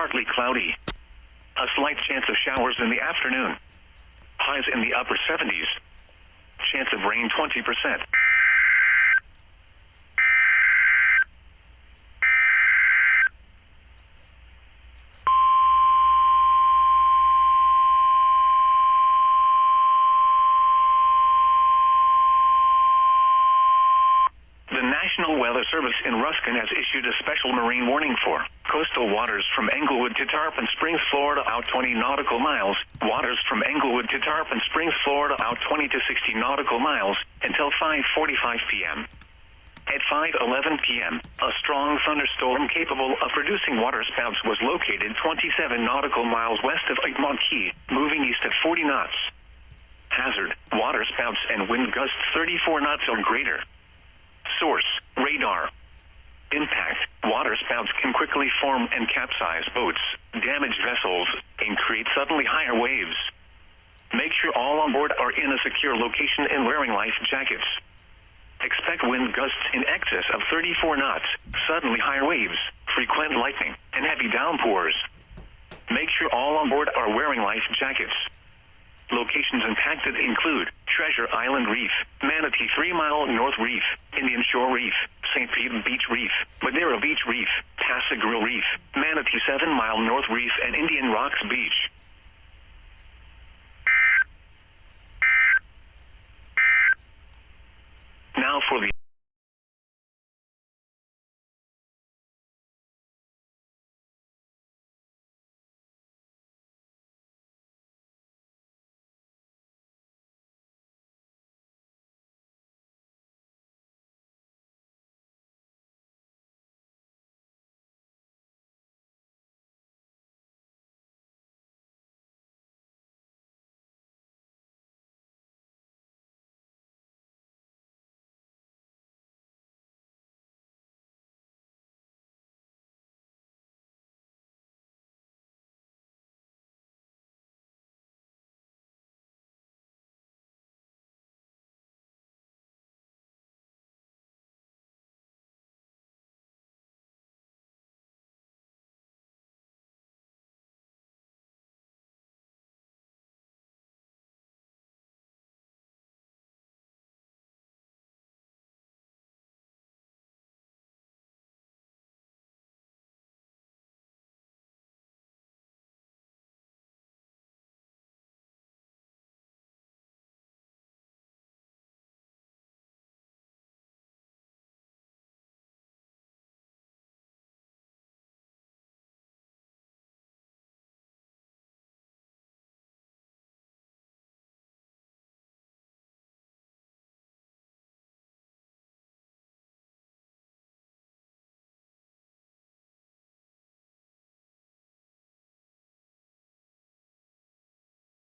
partly cloudy. A slight chance of showers in the afternoon. Highs in the upper 70s. Chance of rain 20%. The National Weather Service in Ruskin has issued a special marine warning for coastal waters from Englewood to Tarpon Springs, Florida, out 20 nautical miles. Waters from Englewood to Tarpon Springs, Florida, out 20 to 60 nautical miles until 5:45 p.m. At 5:11 p.m., a strong thunderstorm capable of producing waterspouts was located 27 nautical miles west of Egmont Key, moving east at 40 knots. Hazard: waterspouts and wind gusts 34 knots or greater. Source: radar. Impact: waterspouts can quickly form and capsize boats, damage vessels, and create suddenly higher waves. Make sure all on board are in a secure location and wearing life jackets. Expect wind gusts in excess of 34 knots, suddenly higher waves, frequent lightning, and heavy downpours. Make sure all on board are wearing life jackets. Locations impacted include Treasure Island Reef, Manatee 3 Mile North Reef, Indian Shore Reef, St. Pete Beach Reef, Madeira Beach Reef, Passagril Reef, Manatee 7 Mile North Reef, and Indian Rocks Beach.